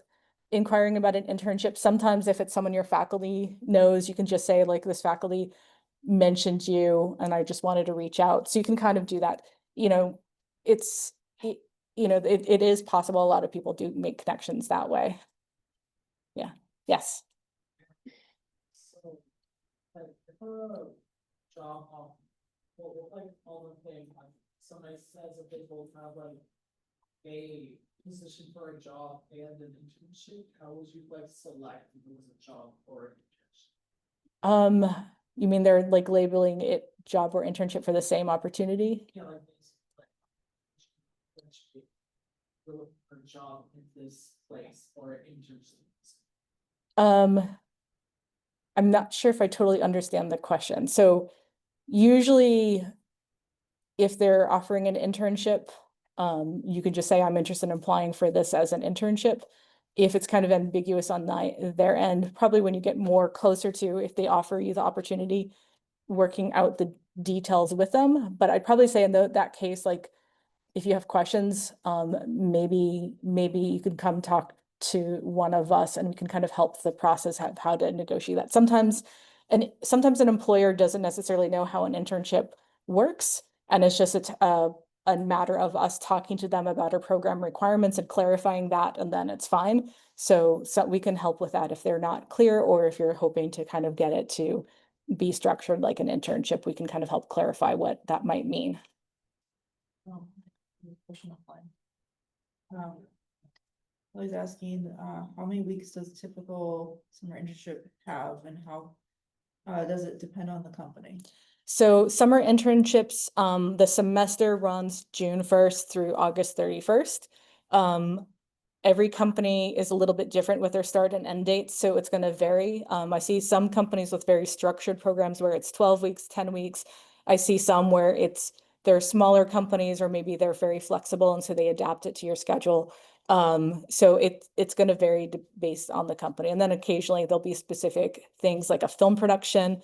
inquiring about an internship. Sometimes if it's someone your faculty knows, you can just say like this faculty mentioned you and I just wanted to reach out. So you can kind of do that. It's, it is possible. A lot of people do make connections that way. Yeah. Yes. So, like, if a job offer, like all the thing, like somebody says that they both have like a position for a job and an internship, how would you like select if it was a job or an internship? You mean they're like labeling it job or internship for the same opportunity? Yeah, like basically, we're looking for a job in this place or an internship. I'm not sure if I totally understand the question. So usually if they're offering an internship, you can just say, I'm interested in applying for this as an internship. If it's kind of ambiguous on their end, probably when you get more closer to if they offer you the opportunity, working out the details with them. But I'd probably say in that case, like if you have questions, maybe you could come talk to one of us and we can kind of help the process of how to negotiate that. Sometimes an employer doesn't necessarily know how an internship works. And it's just a a matter of us talking to them about our program requirements and clarifying that, and then it's fine. So we can help with that if they're not clear, or if you're hoping to kind of get it to be structured like an internship, we can kind of help clarify what that might mean. Question offline. I was asking, how many weeks does a typical summer internship have, and how does it depend on the company? So summer internships, the semester runs June 1st through August 31st. Every company is a little bit different with their start and end dates, so it's going to vary. I see some companies with very structured programs where it's 12 weeks, 10 weeks. I see some where they're smaller companies, or maybe they're very flexible and so they adapt it to your schedule. So it's going to vary based on the company. And then occasionally there'll be specific things like a film production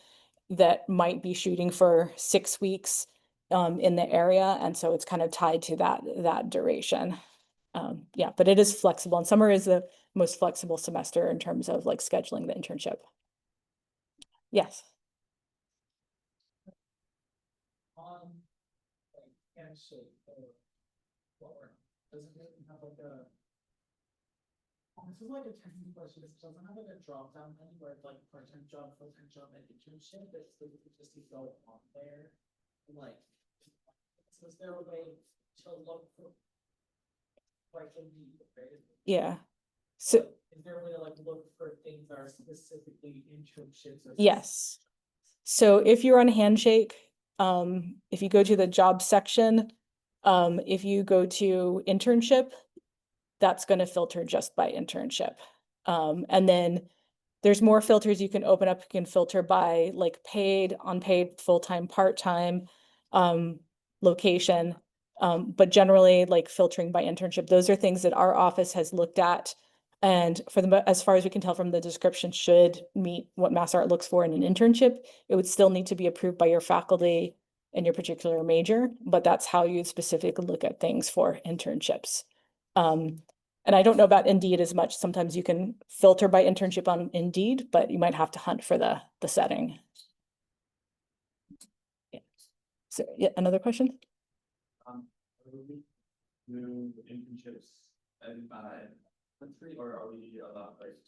that might be shooting for 6 weeks in the area. And so it's kind of tied to that duration. Yeah, but it is flexible, and summer is the most flexible semester in terms of like scheduling the internship. Yes. On like Handshake or doesn't it have like a this is like a technical question, it doesn't have like a drop down menu where it's like part-time job, full-time job, and internship, it's just to go on there. And like, is there a way to look for like in the Yeah. So is there a way to like look for things that are specifically internships? yes. So if you're on Handshake, if you go to the job section, if you go to internship, that's going to filter just by internship. And then there's more filters you can open up. You can filter by like paid, unpaid, full-time, part-time, location. But generally like filtering by internship, those are things that our office has looked at. And as far as we can tell from the description, should meet what MassArt looks for in an internship. It would still need to be approved by your faculty and your particular major, but that's how you specifically look at things for internships. And I don't know about Indeed as much. Sometimes you can filter by internship on Indeed, but you might have to hunt for the setting. Yeah. So yeah, another question? Do internships and country, or are we allowed like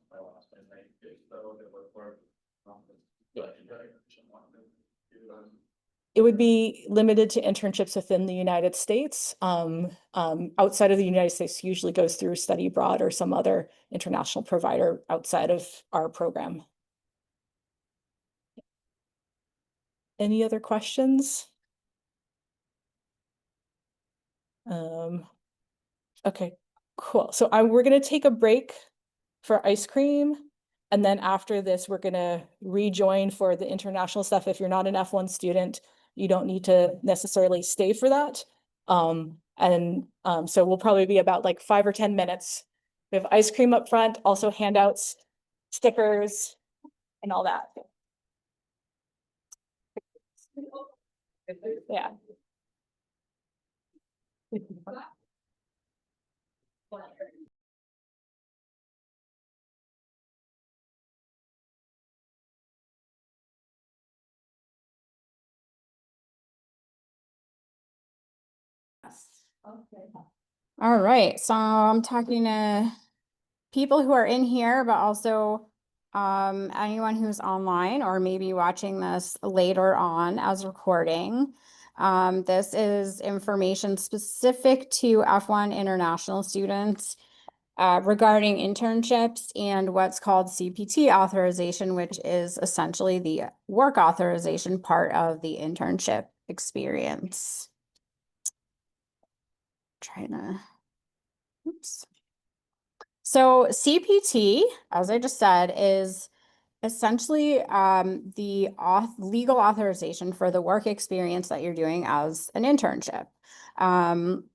by law and like though that work for It would be limited to internships within the United States. Outside of the United States usually goes through study abroad or some other international provider outside of our program. Any other questions? Okay, cool. So we're gonna take a break for ice cream. And then after this, we're gonna rejoin for the international stuff. If you're not an F1 student, you don't need to necessarily stay for that. So we'll probably be about like 5 or 10 minutes. We have ice cream up front, also handouts, stickers, and all that. Yeah. All right, so I'm talking to people who are in here, but also anyone who's online or maybe watching this later on as recording. This is information specific to F1 international students regarding internships and what's called CPT authorization, which is essentially the work authorization part of the internship experience. Trying to, oops. So CPT, as I just said, is essentially the legal authorization for the work experience that you're doing as an internship. And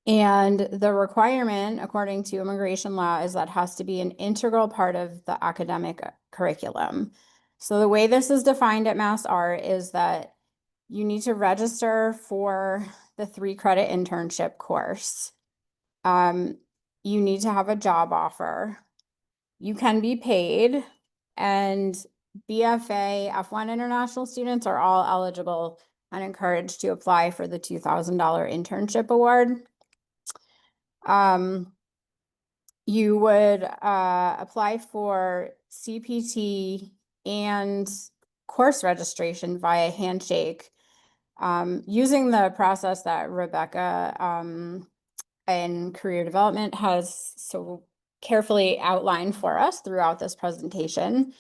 the requirement, according to immigration law, is that has to be an integral part of the academic curriculum. So the way this is defined at MassArt is that you need to register for the 3-credit internship course. You need to have a job offer. You can be paid, and BFA, F1 international students are all eligible and encouraged to apply for the $2,000 internship award. You would apply for CPT and course registration via Handshake, using the process that Rebecca in career development has so carefully outlined for us throughout this presentation.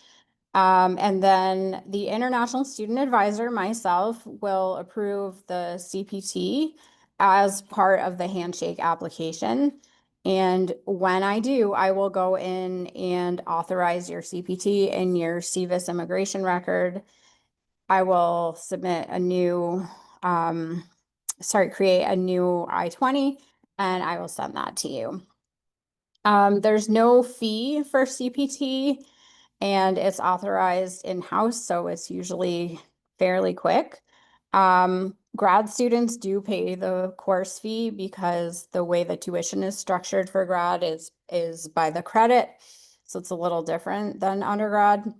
And then the International Student Advisor, myself, will approve the CPT as part of the Handshake application. And when I do, I will go in and authorize your CPT in your CVIS immigration record. I will submit a new, create a new I-20, and I will send that to you. There's no fee for CPT, and it's authorized in-house, so it's usually fairly quick. Grad students do pay the course fee because the way the tuition is structured for grad is by the credit, so it's a little different than undergrad.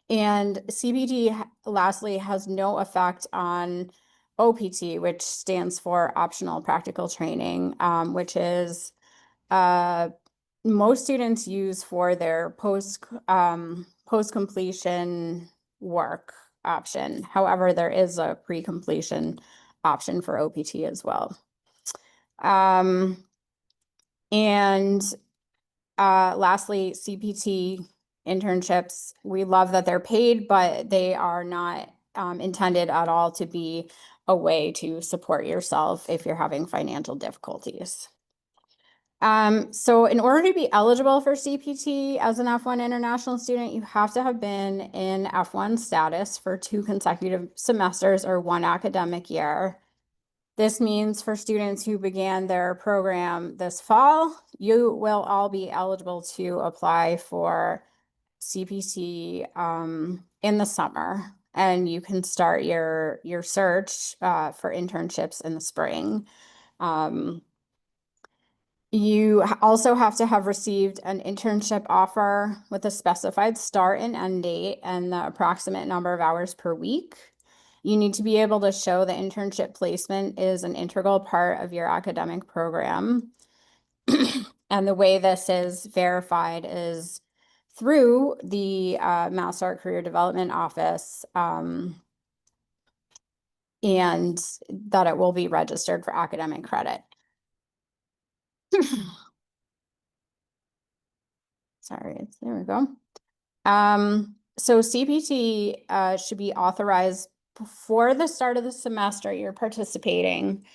And CPT, lastly, has no effect on OPT, which stands for Optional Practical Training, which is most students use for their post-completion work option. However, there is a pre-completion option for OPT as well. And lastly, CPT internships, we love that they're paid, but they are not intended at all to be a way to support yourself if you're having financial difficulties. So in order to be eligible for CPT as an F1 international student, you have to have been in F1 status for 2 consecutive semesters or 1 academic year. This means for students who began their program this fall, you will all be eligible to apply for CPT in the summer, and you can start your search for internships in the spring. You also have to have received an internship offer with a specified start and end date and the approximate number of hours per week. You need to be able to show the internship placement is an integral part of your academic program. And the way this is verified is through the MassArt Career Development Office, and that it will be registered for academic credit. Sorry, there we go. So CPT should be authorized before the start of the semester you're participating.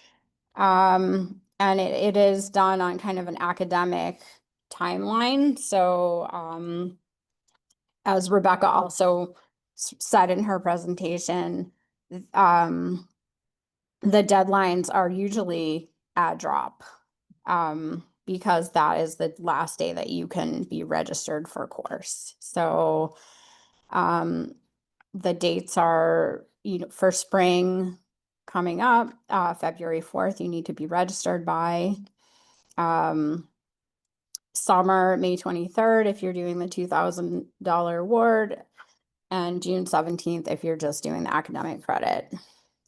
And it is done on kind of an academic timeline. So as Rebecca also said in her presentation, the deadlines are usually at drop. Because that is the last day that you can be registered for a course. So the dates are, for spring coming up, February 4th, you need to be registered by. Summer, May 23rd, if you're doing the $2,000 award, and June 17th, if you're just doing the academic credit.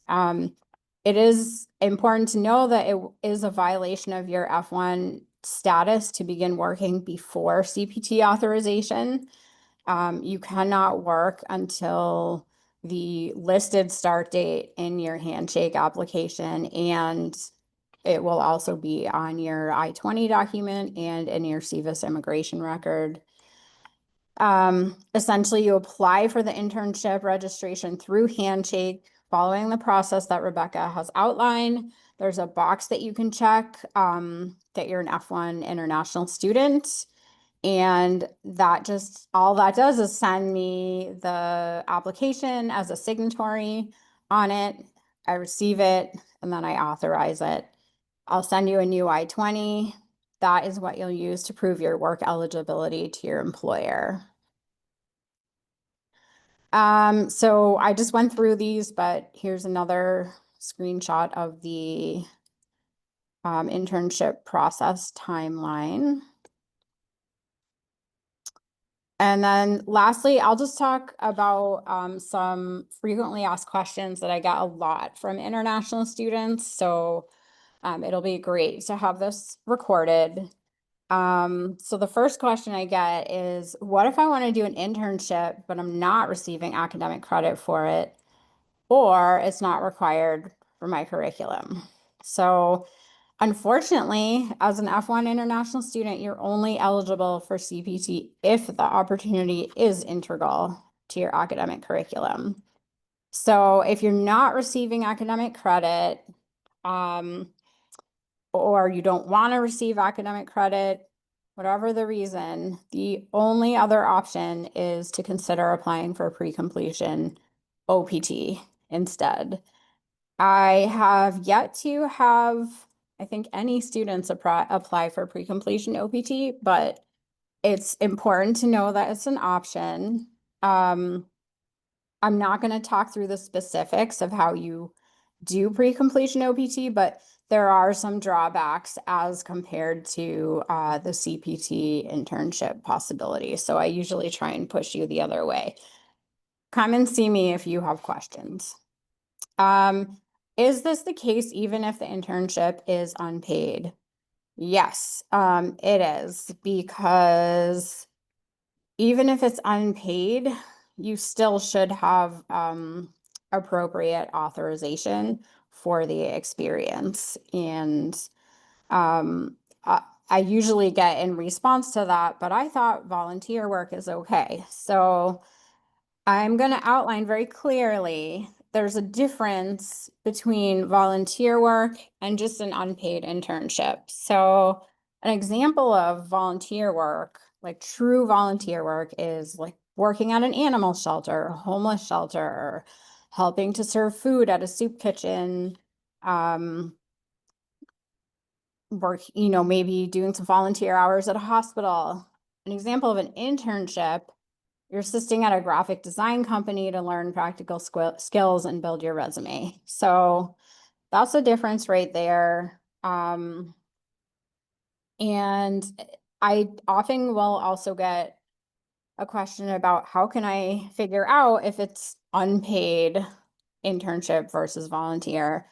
It is important to know that it is a violation of your F1 status to begin working before CPT authorization. You cannot work until the listed start date in your Handshake application, and it will also be on your I-20 document and in your CVIS immigration record. Essentially, you apply for the internship registration through Handshake, following the process that Rebecca has outlined. There's a box that you can check that you're an F1 international student. And all that does is send me the application as a signatory on it. I receive it, and then I authorize it. I'll send you a new I-20. That is what you'll use to prove your work eligibility to your employer. So I just went through these, but here's another screenshot of the internship process timeline. And then lastly, I'll just talk about some frequently asked questions that I got a lot from international students. So it'll be great to have this recorded. So the first question I get is, what if I want to do an internship, but I'm not receiving academic credit for it, or it's not required for my curriculum? So unfortunately, as an F1 international student, you're only eligible for CPT if the opportunity is integral to your academic curriculum. So if you're not receiving academic credit, or you don't want to receive academic credit, whatever the reason, the only other option is to consider applying for pre-completion OPT instead. I have yet to have, I think, any students apply for pre-completion OPT, but it's important to know that it's an option. I'm not going to talk through the specifics of how you do pre-completion OPT, but there are some drawbacks as compared to the CPT internship possibility. So I usually try and push you the other way. Come and see me if you have questions. Is this the case even if the internship is unpaid? Yes, it is, because even if it's unpaid, you still should have appropriate authorization for the experience. And I usually get in response to that, but I thought volunteer work is okay. So I'm going to outline very clearly, there's a difference between volunteer work and just an unpaid internship. So an example of volunteer work, like true volunteer work, is like working at an animal shelter, a homeless shelter, or helping to serve food at a soup kitchen, maybe doing some volunteer hours at a hospital. An example of an internship, you're assisting at a graphic design company to learn practical skills and build your resume. So that's the difference right there. And I often will also get a question about how can I figure out if it's unpaid internship versus volunteer.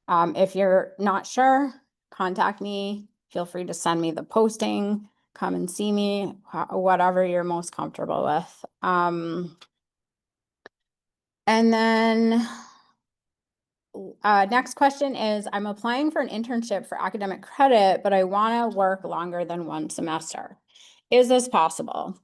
If you're not sure, contact me. Feel free to send me the posting, come and see me, whatever you're most comfortable with. And then next question is, I'm applying for an internship for academic credit, but I want to work longer than one semester. Is this possible?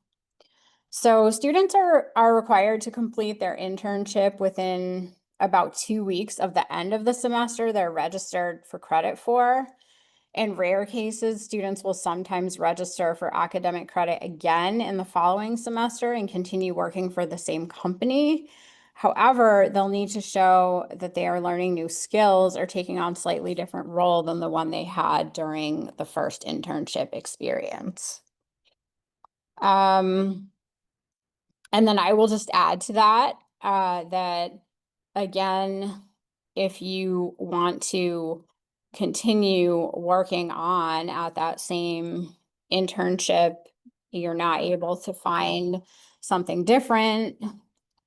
So students are required to complete their internship within about 2 weeks of the end of the semester they're registered for credit for. In rare cases, students will sometimes register for academic credit again in the following semester and continue working for the same company. However, they'll need to show that they are learning new skills or taking on slightly different role than the one they had during the first internship experience. And then I will just add to that, that again, if you want to continue working on at that same internship, you're not able to find something different,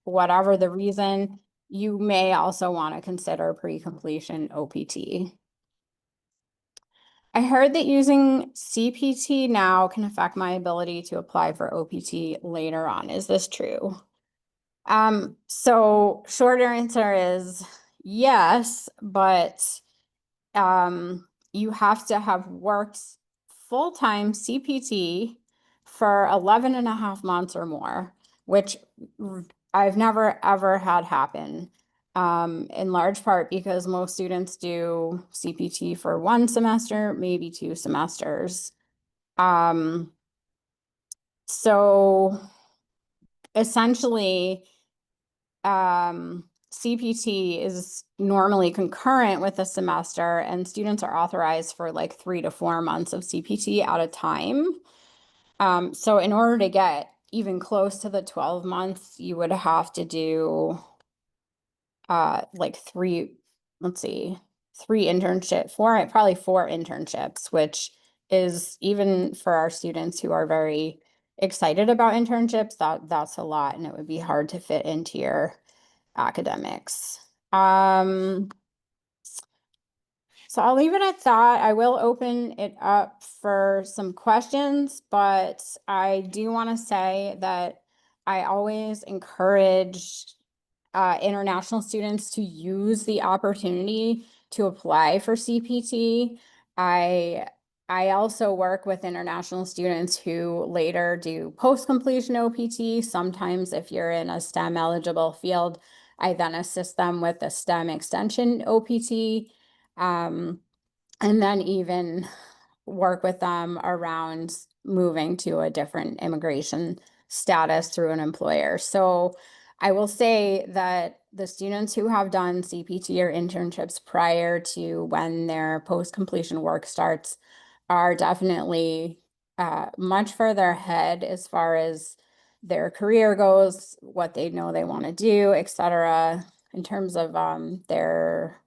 whatever the reason, you may also want to consider pre-completion OPT. I heard that using CPT now can affect my ability to apply for OPT later on. Is this true? So shorter answer is yes, but you have to have worked full-time CPT for 11 and a half months or more, which I've never ever had happen. In large part because most students do CPT for 1 semester, maybe 2 semesters. So essentially, CPT is normally concurrent with a semester, and students are authorized for like 3 to 4 months of CPT at a time. So in order to get even close to the 12 months, you would have to do like 3 internships, probably 4 internships, which is, even for our students who are very excited about internships, that's a lot and it would be hard to fit into your academics. So I'll leave it at that. I will open it up for some questions, but I do want to say that I always encourage international students to use the opportunity to apply for CPT. I also work with international students who later do post-completion OPT. Sometimes if you're in a STEM eligible field, I then assist them with a STEM extension OPT. And then even work with them around moving to a different immigration status through an employer. So I will say that the students who have done CPT or internships prior to when their post-completion work starts are definitely much further ahead as far as their career goes, what they know they want to do, etc., in terms of their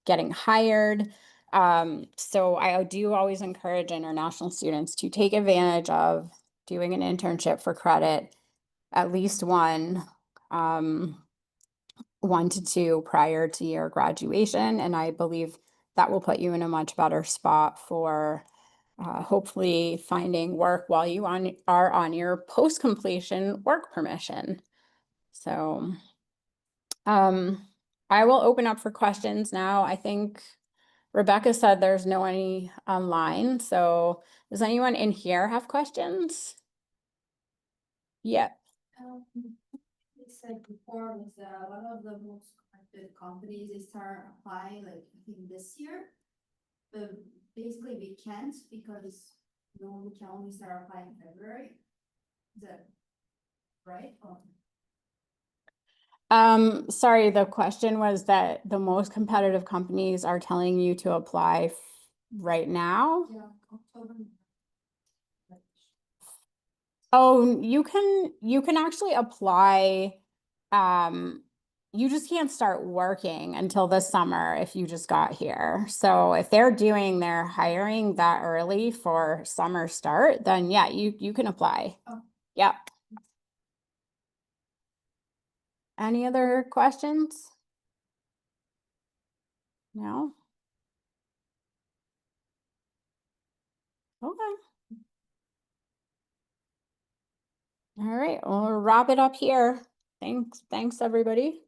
getting hired. So I do always encourage international students to take advantage of doing an internship for credit, at least one to two prior to your graduation. And I believe that will put you in a much better spot for hopefully finding work while you are on your post-completion work permission. So I will open up for questions now. I think Rebecca said there's no any online, so does anyone in here have questions? Yeah. They said before was that a lot of the most active companies, they start applying like I think this year. But basically we can't because we can only start applying in February. Is that right? Sorry, the question was that the most competitive companies are telling you to apply right now? Yeah, October. Oh, you can actually apply, you just can't start working until this summer if you just got here. So if they're doing their hiring that early for summer start, then yeah, you can apply. Oh. Yep. Any other questions? No? Okay. All right, we'll wrap it up here. Thanks, everybody.